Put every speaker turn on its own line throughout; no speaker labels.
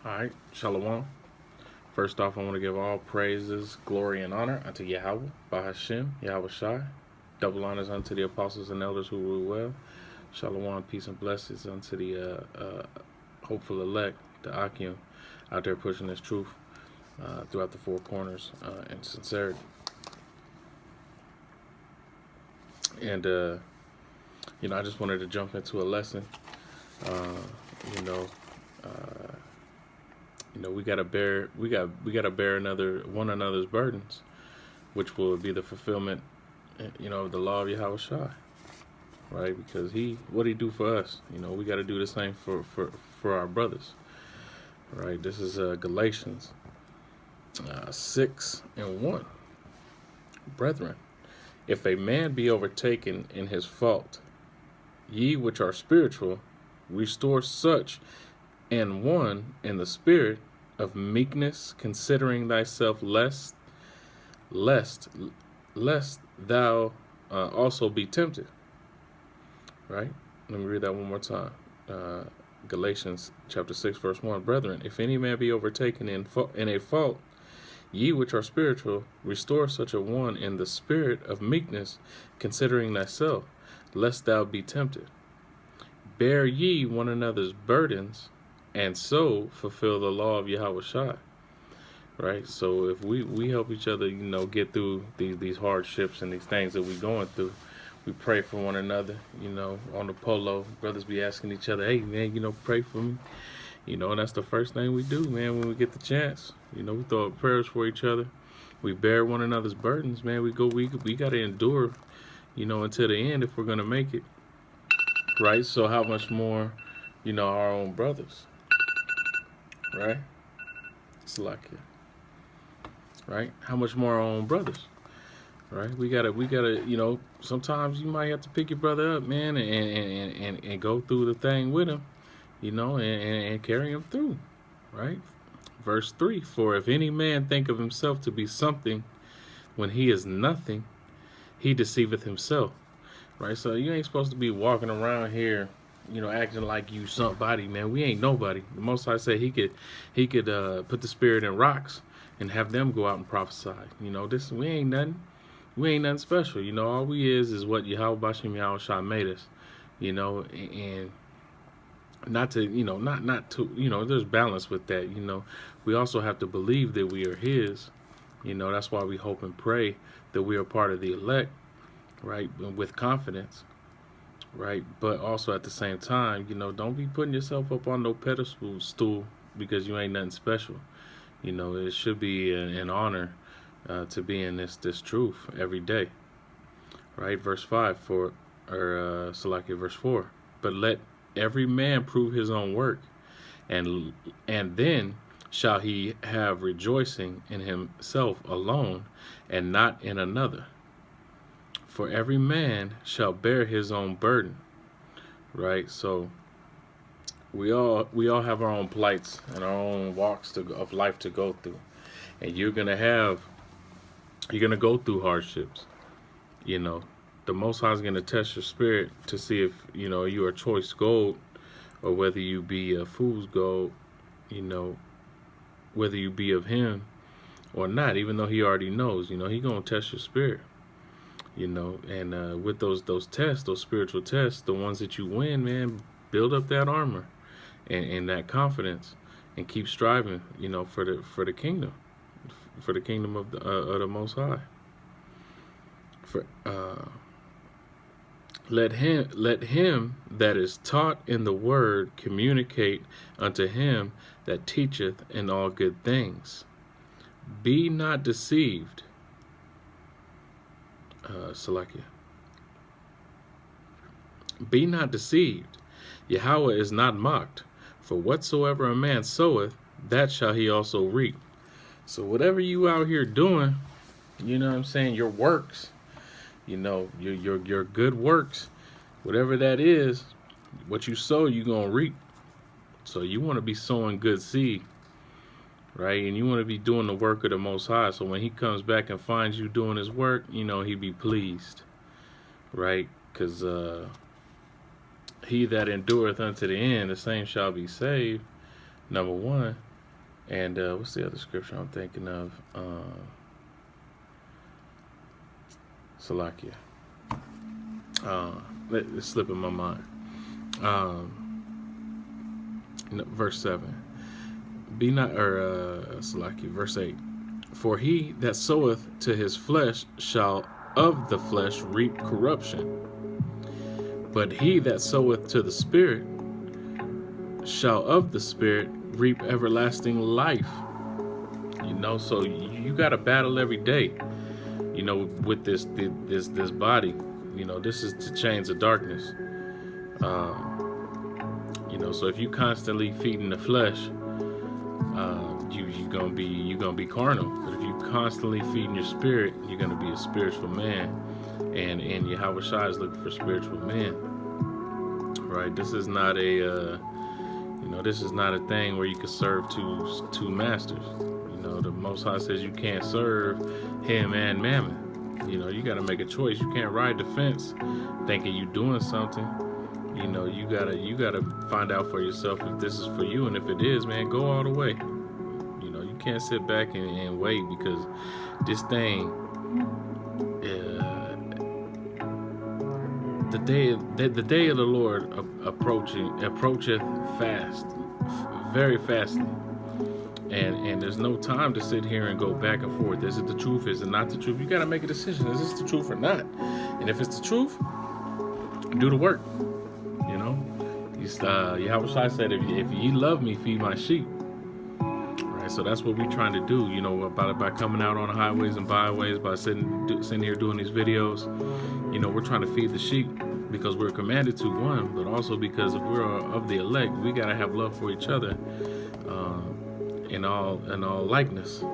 All right, Shalom. First off, I want to give all praises, glory, and honor unto Yahweh, Bahashem, Yahawashi. Double honors unto the apostles and elders who rule well. Shalom, peace and blessings unto the hopeful elect, the Akim, out there pushing this truth throughout the four corners in sincerity. And I just wanted to jump into a lesson. Uh, you know, uh, we gotta bear one another's burdens, which will be the fulfillment, of the law of Yahawashi, right? Because what he do for us, we got to do the same for our brothers, right? This is Galatians 6:1. Brethren, if a man be overtaken in his fault, ye which are spiritual, restore such and one in the spirit of meekness, considering thyself, lest thou also be tempted. Right? Let me read that one more time. Galatians chapter 6, verse 1. Brethren, if any man be overtaken in a fault, ye which are spiritual, restore such a one in the spirit of meekness, considering thyself, lest thou be tempted. Bear ye one another's burdens, and so fulfill the law of Yahawashi. Right? So if we help each other, get through these hardships and these things that we're going through, we pray for one another, on the polo. Brothers be asking each other, hey, man, pray for me. And that's the first thing we do, man, when we get the chance. We throw up prayers for each other. We bear one another's burdens, man. We got to endure, until the end if we're going to make it. Right? So how much more, our own brothers. Right? It's like it. Right? How much more our own brothers? Right? We gotta, sometimes you might have to pick your brother up, man, and go through the thing with him, and carry him through. Right? Verse 3, for if any man think of himself to be something when he is nothing, he deceiveth himself. Right? So you ain't supposed to be walking around here, acting like you somebody, man. We ain't nobody. The Most High said he could put the spirit in rocks and have them go out and prophesy. We ain't nothing. We ain't nothing special. All we is what Yahawashi Yahawashi made us. And not to, not to, there's balance with that. We also have to believe that we are His. That's why we hope and pray that we are part of the elect, right? With confidence, right? But also at the same time, don't be putting yourself up on no pedestal stool because you ain't nothing special. It should be an honor to be in this truth every day, right? Verse 5 Salakia, verse 4. But let every man prove his own work, and then shall he have rejoicing in himself alone, and not in another. For every man shall bear his own burden, right? So we all have our own plights and our own walks of life to go through, and you're gonna go through hardships. The Most High is gonna test your spirit to see if you are choice gold or whether you be a fool's gold. Whether you be of Him or not, even though He already knows. He gonna test your spirit. And with those tests, those spiritual tests, the ones that you win, man, build up that armor and that confidence, and keep striving, for the kingdom, of the Most High. Let him that is taught in the word communicate unto him that teacheth in all good things. Be not deceived. Salakia. Be not deceived. Yahweh is not mocked. For whatsoever a man soweth, that shall he also reap. So whatever you out here doing, your works, your good works, whatever that is, what you sow, you're going to reap. So you want to be sowing good seed, right? And you want to be doing the work of the Most High. So when He comes back and finds you doing His work, He be pleased, right? Because he that endureth unto the end, the same shall be saved, number one. And what's the other scripture I'm thinking of? Salakia. It's slipping my mind. Verse 7. Be not, or Salakia, verse 8. For he that soweth to his flesh shall of the flesh reap corruption. But he that soweth to the Spirit shall of the Spirit reap everlasting life. So you got to battle every day, with this body. This is the chains of darkness. So if you constantly feeding the flesh, you're gonna be carnal. But if you constantly feeding your spirit, you're gonna be a spiritual man. And Yahawashi is looking for spiritual men. Right? This is not a thing where you can serve two masters. The Most High says you can't serve him and mammon. You got to make a choice. You can't ride the fence thinking you're doing something. You gotta find out for yourself if this is for you, and if it is, man, go all the way. You can't sit back and wait, because this thing, the day of the Lord approacheth fast, very fastly. And there's no time to sit here and go back and forth. Is it the truth? Is it not the truth? You got to make a decision. Is this the truth or not? And if it's the truth, do the work. Yahawashi said, if ye love me, feed my sheep. Right? So that's what we're trying to do, by coming out on the highways and byways, by sitting here doing these videos. We're trying to feed the sheep, because we're commanded to, one, but also because if we're of the elect, we got to have love for each other. In all likeness.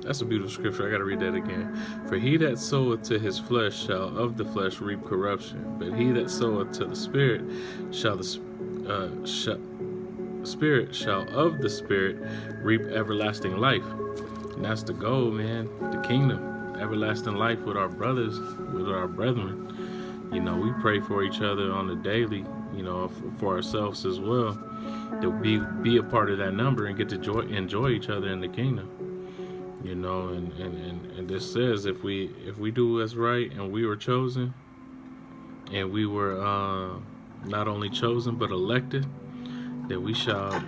That's a beautiful scripture. I got to read that again. For he that soweth to his flesh shall of the flesh reap corruption, but he that soweth to the Spirit shall of the Spirit reap everlasting life. And that's the goal, man. The kingdom, everlasting life with our brothers, with our brethren. We pray for each other on the daily. For ourselves as well, to be a part of that number and get to enjoy each other in the kingdom. And this says if we do what's right, and we were chosen, and we were not only chosen but elected, that we shall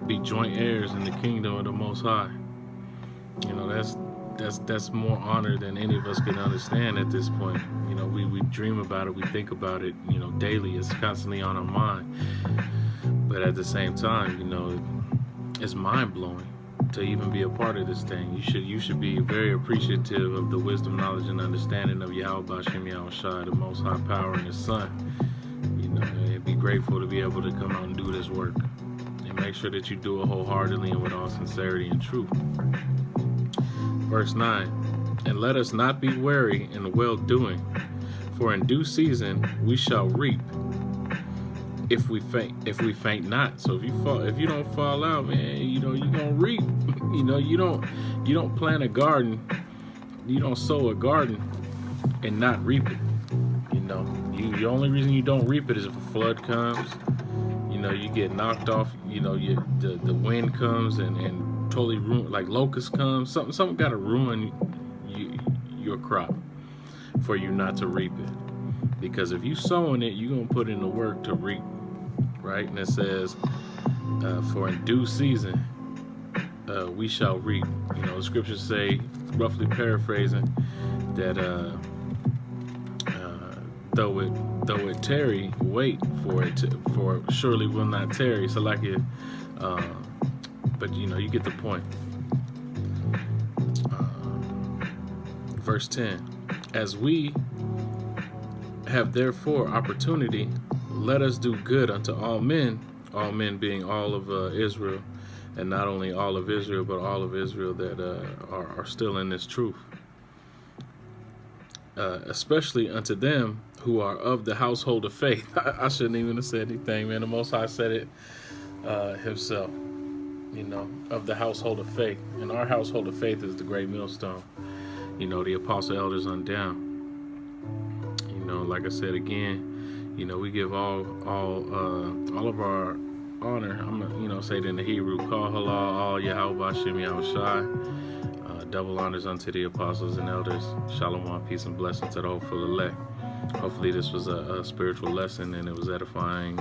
be joint heirs in the kingdom of the Most High. That's more honor than any of us can understand at this point. We dream about it, we think about it, daily. It's constantly on our mind. But at the same time, it's mind-blowing to even be a part of this thing. You should be very appreciative of the wisdom, knowledge, and understanding of Yahawashi, the Most High Power, and His Son. And be grateful to be able to come out and do this work. And make sure that you do it wholeheartedly and with all sincerity and truth. Verse 9, and let us not be weary in well-doing, for in due season we shall reap, if we faint not. So if you don't fall out, man, you're gonna reap. You don't plant a garden, you don't sow a garden and not reap it. The only reason you don't reap it is if a flood comes. You get knocked off. The wind comes and totally ruin, like locusts come. Something got to ruin your crop for you not to reap it. Because if you sowing it, you're gonna put in the work to reap, right? And it says, for in due season we shall reap. The scriptures say, roughly paraphrasing, that though it tarry, wait for it, for surely will not tarry. So like it, but you get the point. Verse 10, as we have therefore opportunity, let us do good unto all men being all of Israel, and not only all of Israel, but all of Israel that are still in this truth. Especially unto them who are of the household of faith. I shouldn't even have said anything, man. The Most High said it himself, of the household of faith. And our household of faith is the great millstone, the apostle elders on down. Like I said again, we give all of our honor. I'm gonna, say it in the Hebrew. Call halal all Yahawashi Yahawashi. Double honors unto the apostles and elders. Shalom, peace and blessings to the hopeful elect. Hopefully, this was a spiritual lesson and it was edifying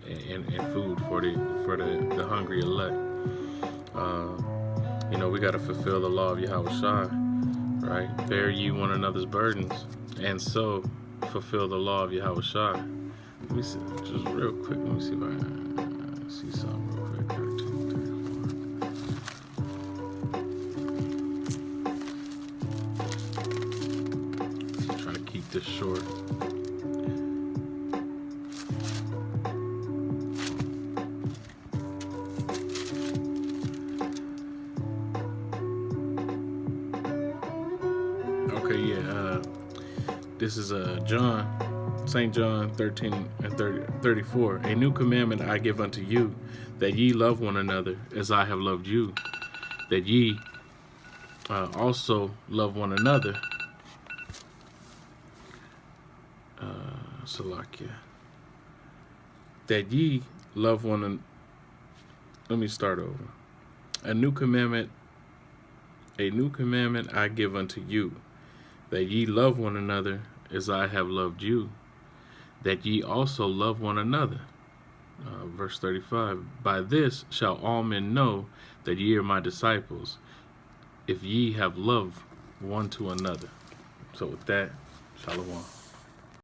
and food for the hungry elect. We got to fulfill the law of Yahawashi, right? Bear ye one another's burdens, and so fulfill the law of Yahawashi. Let me see, just real quick. Let me see if I see something real quick. 13, 34. Trying to keep this short. Okay, yeah. This is St. John 13 and 34. A new commandment I give unto you, that ye love one another as I have loved you, that ye also love one another. Salakia. That ye love one another. Let me start over. A new commandment I give unto you, that ye love one another as I have loved you, that ye also love one another. Verse 35, by this shall all men know that ye are my disciples, if ye have love one to another. So with that, shalom.